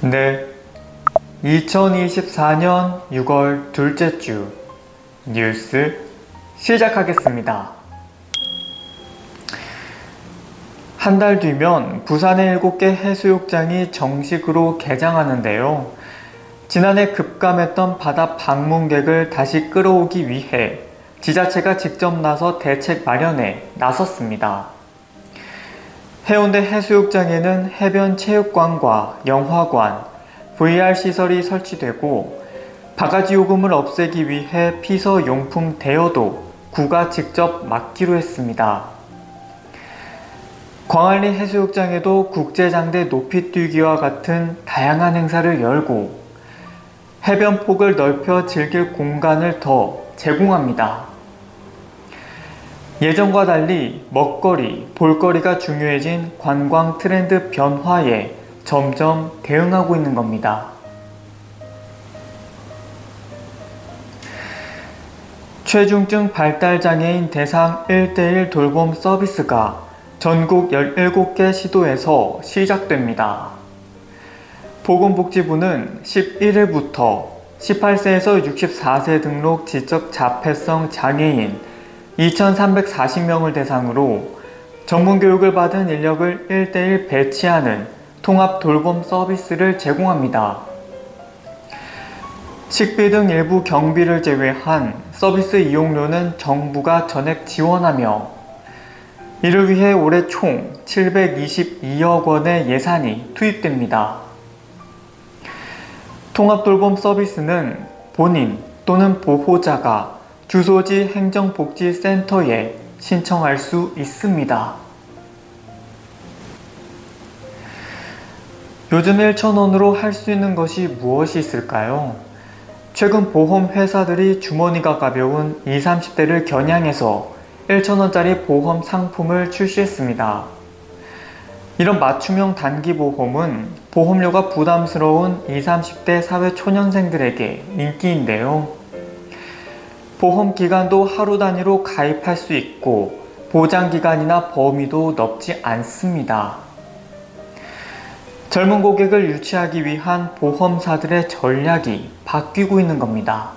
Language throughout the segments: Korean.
네, 2024년 6월 둘째 주 뉴스 시작하겠습니다. 한 달 뒤면 부산의 7개 해수욕장이 정식으로 개장하는데요. 지난해 급감했던 바다 방문객을 다시 끌어오기 위해 지자체가 직접 나서 대책 마련에 나섰습니다. 해운대 해수욕장에는 해변 체육관과 영화관, VR 시설이 설치되고 바가지 요금을 없애기 위해 피서 용품 대여도 구가 직접 맡기로 했습니다. 광안리 해수욕장에도 국제장대 높이뛰기와 같은 다양한 행사를 열고 해변 폭을 넓혀 즐길 공간을 더 제공합니다. 예전과 달리 먹거리, 볼거리가 중요해진 관광 트렌드 변화에 점점 대응하고 있는 겁니다. 최중증 발달장애인 대상 1:1 돌봄 서비스가 전국 17개 시도에서 시작됩니다. 보건복지부는 11일부터 18세에서 64세 등록 지적 자폐성 장애인 2,340명을 대상으로 전문교육을 받은 인력을 1:1 배치하는 통합 돌봄 서비스를 제공합니다. 식비 등 일부 경비를 제외한 서비스 이용료는 정부가 전액 지원하며 이를 위해 올해 총 722억 원의 예산이 투입됩니다. 통합돌봄 서비스는 본인 또는 보호자가 주소지 행정복지센터에 신청할 수 있습니다. 요즘 1,000원으로 할 수 있는 것이 무엇이 있을까요? 최근 보험회사들이 주머니가 가벼운 20, 30대를 겨냥해서 1,000원짜리 보험 상품을 출시했습니다. 이런 맞춤형 단기보험은 보험료가 부담스러운 20, 30대 사회초년생들에게 인기인데요. 보험 기간도 하루 단위로 가입할 수 있고 보장기간이나 범위도 넓지 않습니다. 젊은 고객을 유치하기 위한 보험사들의 전략이 바뀌고 있는 겁니다.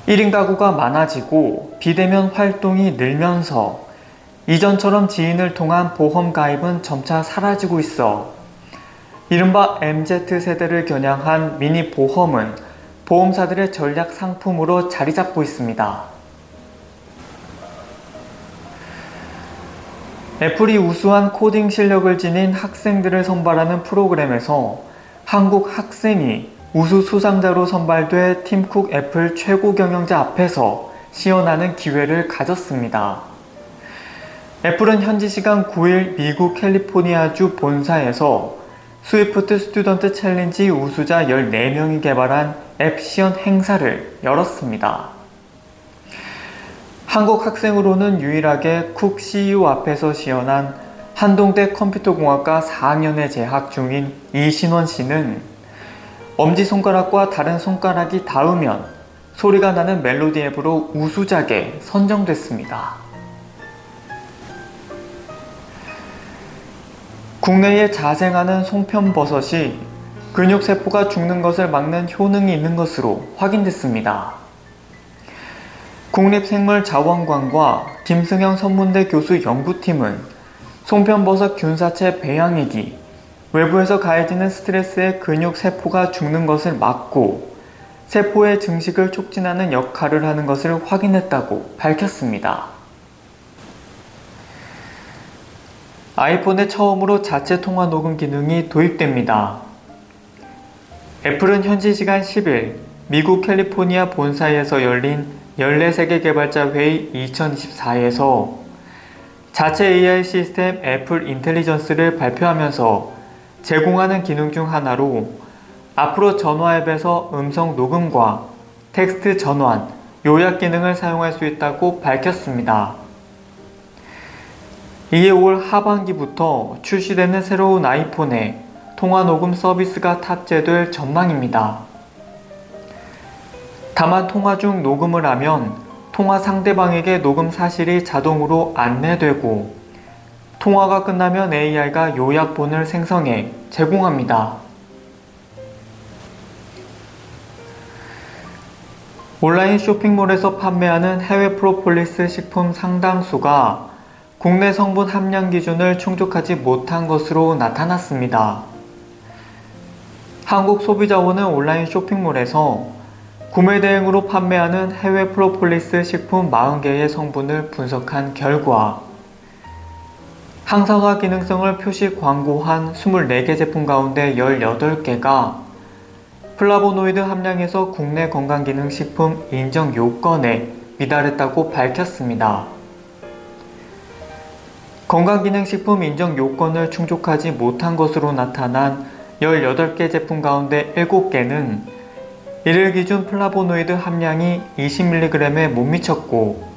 1인 가구가 많아지고 비대면 활동이 늘면서 이전처럼 지인을 통한 보험 가입은 점차 사라지고 있어 이른바 MZ세대를 겨냥한 미니 보험은 보험사들의 전략 상품으로 자리 잡고 있습니다. 애플이 우수한 코딩 실력을 지닌 학생들을 선발하는 프로그램에서 한국 학생이 우수 수상자로 선발돼 팀쿡 애플 최고 경영자 앞에서 시연하는 기회를 가졌습니다. 애플은 현지 시간 9일 미국 캘리포니아주 본사에서 스위프트 스튜던트 챌린지 우수자 14명이 개발한 앱 시연 행사를 열었습니다. 한국 학생으로는 유일하게 쿡 CEO 앞에서 시연한 한동대 컴퓨터공학과 4학년에 재학 중인 이신원 씨는 엄지손가락과 다른 손가락이 닿으면 소리가 나는 멜로디 앱으로 우수작에 선정됐습니다. 국내에 자생하는 송편버섯이 근육세포가 죽는 것을 막는 효능이 있는 것으로 확인됐습니다. 국립생물자원관과 김승영 선문대 교수 연구팀은 송편버섯 균사체 배양액이 외부에서 가해지는 스트레스에 근육세포가 죽는 것을 막고 세포의 증식을 촉진하는 역할을 하는 것을 확인했다고 밝혔습니다. 아이폰에 처음으로 자체 통화 녹음 기능이 도입됩니다. 애플은 현지 시간 10일 미국 캘리포니아 본사에서 열린 14세계 개발자 회의 2024에서 자체 AI 시스템 애플 인텔리전스를 발표하면서 제공하는 기능 중 하나로 앞으로 전화 앱에서 음성 녹음과 텍스트 전환, 요약 기능을 사용할 수 있다고 밝혔습니다. 이에 올 하반기부터 출시되는 새로운 아이폰에 통화 녹음 서비스가 탑재될 전망입니다. 다만 통화 중 녹음을 하면 통화 상대방에게 녹음 사실이 자동으로 안내되고 통화가 끝나면 AI가 요약본을 생성해 제공합니다. 온라인 쇼핑몰에서 판매하는 해외 프로폴리스 식품 상당수가 국내 성분 함량 기준을 충족하지 못한 것으로 나타났습니다. 한국소비자원은 온라인 쇼핑몰에서 구매 대행으로 판매하는 해외 프로폴리스 식품 40개의 성분을 분석한 결과 항산화 기능성을 표시 광고한 24개 제품 가운데 18개가 플라보노이드 함량에서 국내 건강기능식품 인정 요건에 미달했다고 밝혔습니다. 건강기능식품 인정 요건을 충족하지 못한 것으로 나타난 18개 제품 가운데 7개는 1일 기준 플라보노이드 함량이 20mg에 못 미쳤고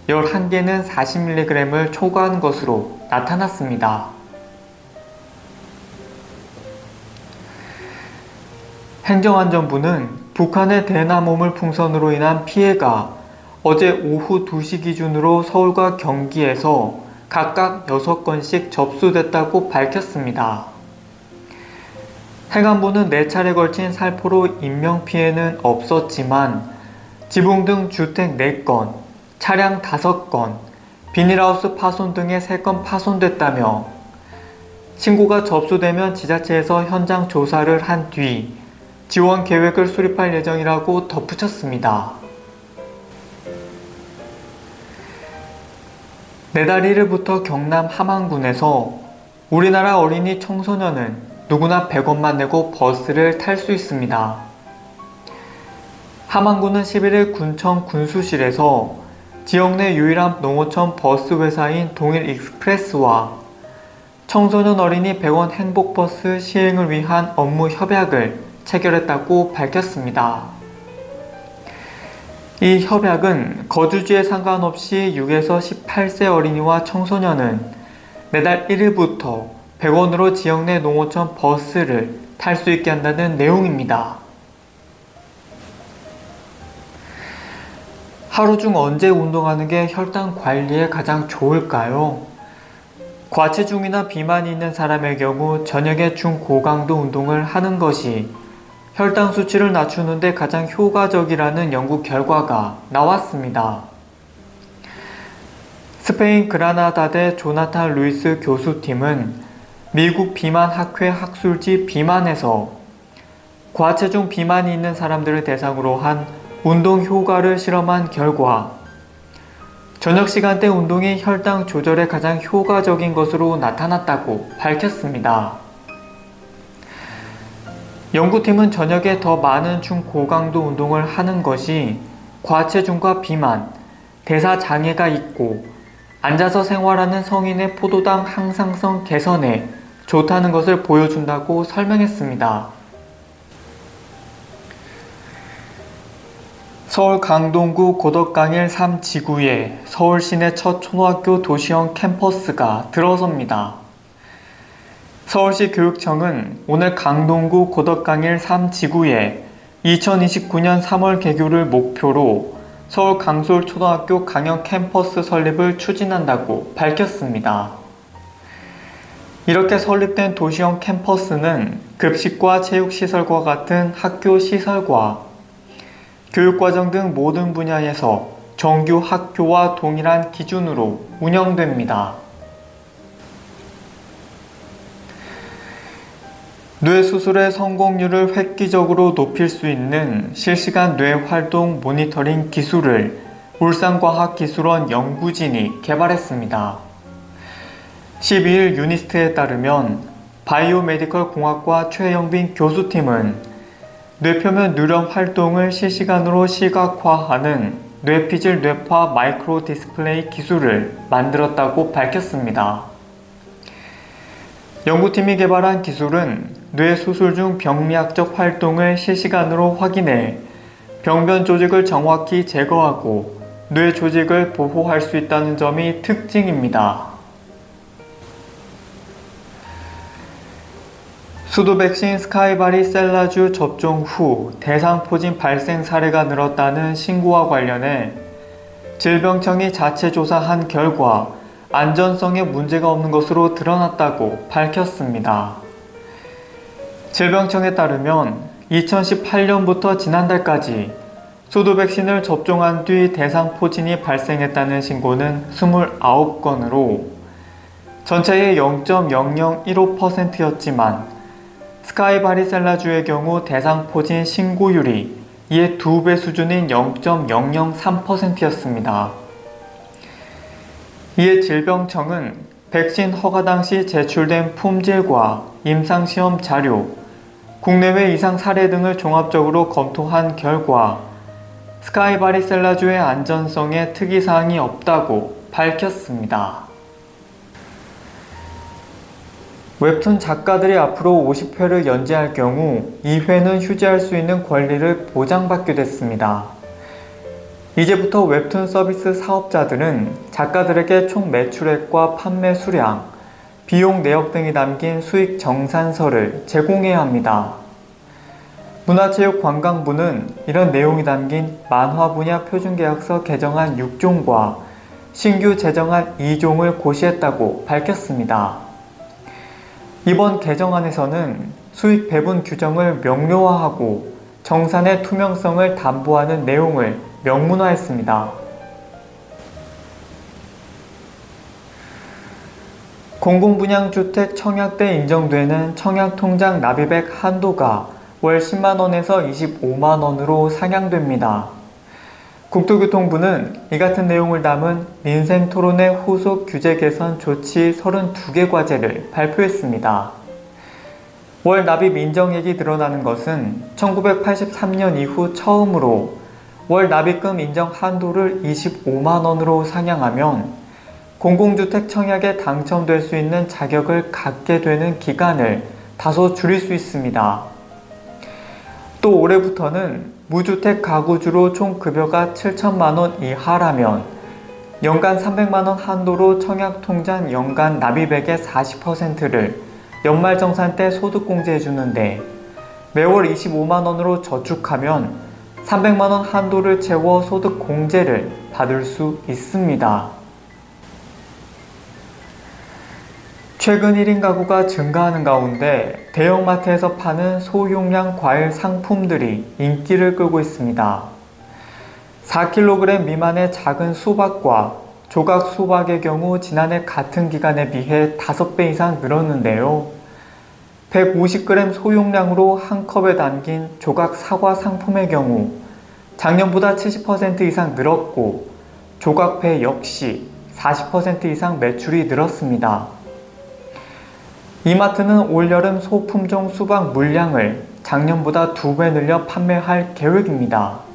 11개는 40mg을 초과한 것으로 나타났습니다. 행정안전부는 북한의 대나무물 풍선으로 인한 피해가 어제 오후 2시 기준으로 서울과 경기에서 각각 6건씩 접수됐다고 밝혔습니다. 행안부는 4차례 걸친 살포로 인명피해는 없었지만 지붕 등 주택 4건, 차량 5건, 비닐하우스 파손 등의 3건 파손됐다며 신고가 접수되면 지자체에서 현장 조사를 한 뒤 지원 계획을 수립할 예정이라고 덧붙였습니다. 내달 1일부터 경남 함안군에서 우리나라 어린이 청소년은 누구나 100원만 내고 버스를 탈 수 있습니다. 함안군은 11일 군청 군수실에서 지역 내 유일한 농어촌 버스 회사인 동일익스프레스와 청소년 어린이 100원 행복버스 시행을 위한 업무 협약을 체결했다고 밝혔습니다. 이 협약은 거주지에 상관없이 6에서 18세 어린이와 청소년은 내달 1일부터 100원으로 지역 내 농어촌 버스를 탈 수 있게 한다는 내용입니다. 하루 중 언제 운동하는 게 혈당 관리에 가장 좋을까요? 과체중이나 비만이 있는 사람의 경우 저녁에 중고강도 운동을 하는 것이 혈당 수치를 낮추는 데 가장 효과적이라는 연구 결과가 나왔습니다. 스페인 그라나다대 조나탄 루이스 교수팀은 미국 비만학회 학술지 비만에서 과체중 비만이 있는 사람들을 대상으로 한 운동 효과를 실험한 결과 저녁 시간대 운동이 혈당 조절에 가장 효과적인 것으로 나타났다고 밝혔습니다. 연구팀은 저녁에 더 많은 중고강도 운동을 하는 것이 과체중과 비만, 대사장애가 있고 앉아서 생활하는 성인의 포도당 항상성 개선에 좋다는 것을 보여준다고 설명했습니다. 서울 강동구 고덕강일 3지구에 서울 시내 첫 초등학교 도시형 캠퍼스가 들어섭니다. 서울시 교육청은 오늘 강동구 고덕강일 3지구에 2029년 3월 개교를 목표로 서울 강솔초등학교 강형 캠퍼스 설립을 추진한다고 밝혔습니다. 이렇게 설립된 도시형 캠퍼스는 급식과 체육시설과 같은 학교 시설과 교육과정 등 모든 분야에서 정규 학교와 동일한 기준으로 운영됩니다. 뇌 수술의 성공률을 획기적으로 높일 수 있는 실시간 뇌활동 모니터링 기술을 울산과학기술원 연구진이 개발했습니다. 12일 유니스트에 따르면 바이오메디컬 공학과 최영빈 교수팀은 뇌표면 뉴런 활동을 실시간으로 시각화하는 뇌피질 뇌파 마이크로 디스플레이 기술을 만들었다고 밝혔습니다. 연구팀이 개발한 기술은 뇌 수술 중 병리학적 활동을 실시간으로 확인해 병변 조직을 정확히 제거하고 뇌 조직을 보호할 수 있다는 점이 특징입니다. 수도 백신 스카이바리셀라주 접종 후 대상포진 발생 사례가 늘었다는 신고와 관련해 질병청이 자체 조사한 결과 안전성에 문제가 없는 것으로 드러났다고 밝혔습니다. 질병청에 따르면 2018년부터 지난달까지 소두 백신을 접종한 뒤 대상포진이 발생했다는 신고는 29건으로 전체의 0.0015%였지만 스카이 바리셀라주의 경우 대상포진 신고율이 이에 2배 수준인 0.003%였습니다. 이에 질병청은 백신 허가 당시 제출된 품질과 임상시험 자료, 국내외 이상 사례 등을 종합적으로 검토한 결과 스카이 바리셀라주의 안전성에 특이사항이 없다고 밝혔습니다. 웹툰 작가들이 앞으로 50회를 연재할 경우 2회는 휴지할 수 있는 권리를 보장받게 됐습니다. 이제부터 웹툰 서비스 사업자들은 작가들에게 총 매출액과 판매 수량, 비용 내역 등이 담긴 수익 정산서를 제공해야 합니다. 문화체육관광부는 이런 내용이 담긴 만화 분야 표준계약서 개정안 6종과 신규 제정안 2종을 고시했다고 밝혔습니다. 이번 개정안에서는 수익 배분 규정을 명료화하고 정산의 투명성을 담보하는 내용을 명문화했습니다. 공공분양주택 청약때 인정되는 청약통장 납입액 한도가 월 10만원에서 25만원으로 상향됩니다. 국토교통부는 이 같은 내용을 담은 민생토론회 후속 규제 개선 조치 32개 과제를 발표했습니다. 월 납입 인정액이 늘어나는 것은 1983년 이후 처음으로 월 납입금 인정 한도를 25만원으로 상향하면 공공주택 청약에 당첨될 수 있는 자격을 갖게 되는 기간을 다소 줄일 수 있습니다. 또 올해부터는 무주택 가구주로 총 급여가 7천만원 이하라면 연간 300만원 한도로 청약통장 연간 납입액의 40%를 연말정산 때 소득공제해주는데 매월 25만원으로 저축하면 300만원 한도를 채워 소득공제를 받을 수 있습니다. 최근 1인 가구가 증가하는 가운데 대형마트에서 파는 소용량 과일 상품들이 인기를 끌고 있습니다. 4kg 미만의 작은 수박과 조각 수박의 경우 지난해 같은 기간에 비해 5배 이상 늘었는데요. 150g 소용량으로 한 컵에 담긴 조각 사과 상품의 경우 작년보다 70% 이상 늘었고 조각배 역시 40% 이상 매출이 늘었습니다. 이마트는 올여름 소품종 수박 물량을 작년보다 2배 늘려 판매할 계획입니다.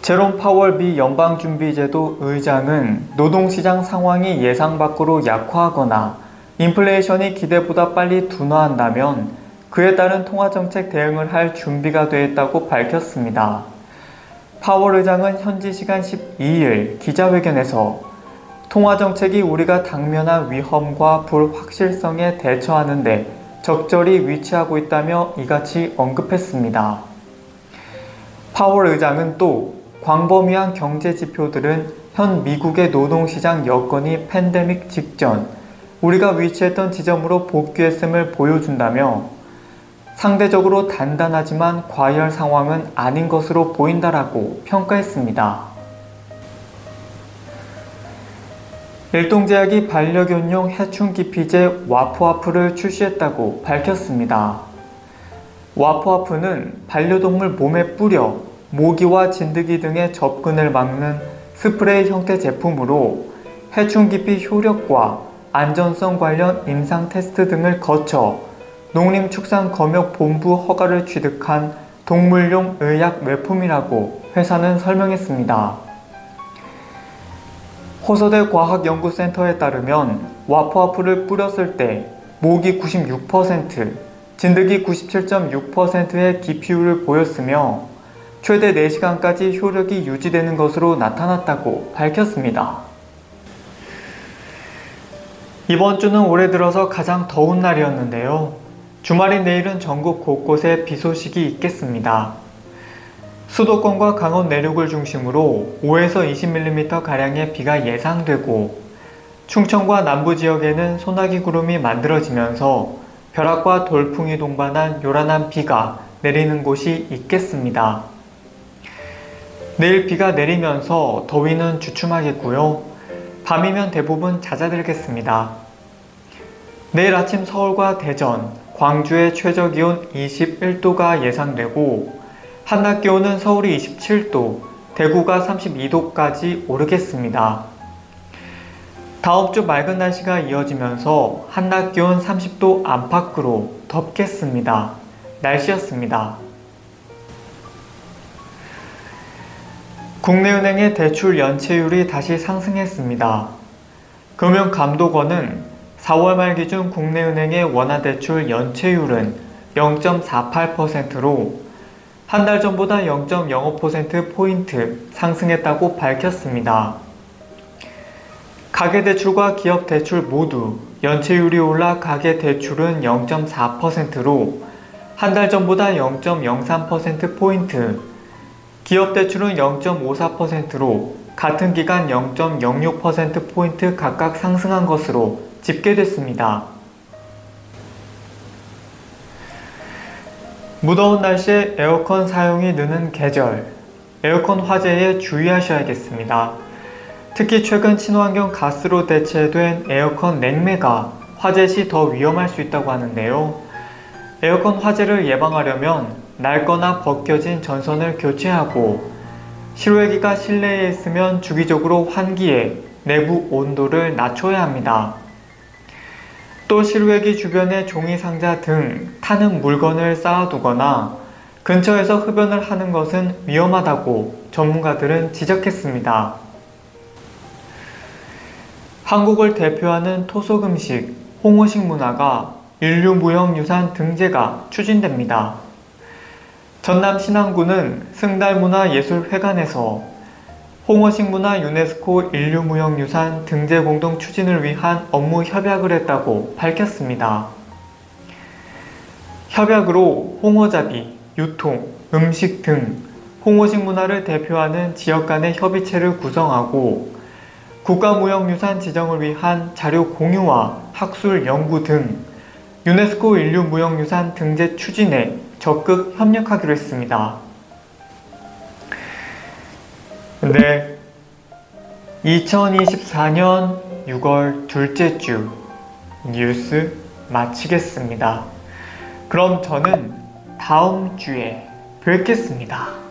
제롬 파월 미 연방준비제도 의장은 노동시장 상황이 예상 밖으로 약화하거나 인플레이션이 기대보다 빨리 둔화한다면 그에 따른 통화정책 대응을 할 준비가 되어 있다고 밝혔습니다. 파월 의장은 현지 시간 12일 기자회견에서 통화정책이 우리가 당면한 위험과 불확실성에 대처하는 데 적절히 위치하고 있다며 이같이 언급했습니다. 파월 의장은 또 광범위한 경제 지표들은 현 미국의 노동시장 여건이 팬데믹 직전 우리가 위치했던 지점으로 복귀했음을 보여준다며 상대적으로 단단하지만 과열 상황은 아닌 것으로 보인다라고 평가했습니다. 일동제약이 반려견용 해충기피제 와프와프를 출시했다고 밝혔습니다. 와프와프는 반려동물 몸에 뿌려 모기와 진드기 등의 접근을 막는 스프레이 형태 제품으로 해충기피 효력과 안전성 관련 임상 테스트 등을 거쳐 농림축산검역본부 허가를 취득한 동물용 의약 외품이라고 회사는 설명했습니다. 호서대 과학연구센터에 따르면 와프와프를 뿌렸을 때 모기 96%, 진드기 97.6%의 기피율을 보였으며 최대 4시간까지 효력이 유지되는 것으로 나타났다고 밝혔습니다. 이번 주는 올해 들어서 가장 더운 날이었는데요. 주말인 내일은 전국 곳곳에 비 소식이 있겠습니다. 수도권과 강원 내륙을 중심으로 5에서 20mm 가량의 비가 예상되고 충청과 남부 지역에는 소나기 구름이 만들어지면서 벼락과 돌풍이 동반한 요란한 비가 내리는 곳이 있겠습니다. 내일 비가 내리면서 더위는 주춤하겠고요. 밤이면 대부분 잦아들겠습니다. 내일 아침 서울과 대전, 광주의 최저기온 21도가 예상되고 한낮 기온은 서울이 27도, 대구가 32도까지 오르겠습니다. 다음 주 맑은 날씨가 이어지면서 한낮 기온 30도 안팎으로 덥겠습니다. 날씨였습니다. 국내은행의 대출 연체율이 다시 상승했습니다. 금융감독원은 4월 말 기준 국내은행의 원화대출 연체율은 0.48%로 한 달 전보다 0.05%포인트 상승했다고 밝혔습니다. 가계대출과 기업대출 모두 연체율이 올라 가계대출은 0.4%로 한 달 전보다 0.03%포인트, 기업대출은 0.54%로 같은 기간 0.06%포인트 각각 상승한 것으로 집계됐습니다. 무더운 날씨에 에어컨 사용이 느는 계절, 에어컨 화재에 주의하셔야겠습니다. 특히 최근 친환경 가스로 대체된 에어컨 냉매가 화재 시 더 위험할 수 있다고 하는데요. 에어컨 화재를 예방하려면 낡거나 벗겨진 전선을 교체하고 실외기가 실내에 있으면 주기적으로 환기해 내부 온도를 낮춰야 합니다. 또 실외기 주변에 종이상자 등 타는 물건을 쌓아두거나 근처에서 흡연을 하는 것은 위험하다고 전문가들은 지적했습니다. 한국을 대표하는 토속 음식, 홍어식 문화가 인류무형유산 등재가 추진됩니다. 전남 신안군은 승달문화예술회관에서 홍어식 문화 유네스코 인류무형유산 등재 공동 추진을 위한 업무 협약을 했다고 밝혔습니다. 협약으로 홍어잡이, 유통, 음식 등 홍어식 문화를 대표하는 지역 간의 협의체를 구성하고 국가무형유산 지정을 위한 자료 공유와 학술 연구 등 유네스코 인류무형유산 등재 추진에 적극 협력하기로 했습니다. 네, 2024년 6월 둘째 주 뉴스 마치겠습니다. 그럼 저는 다음 주에 뵙겠습니다.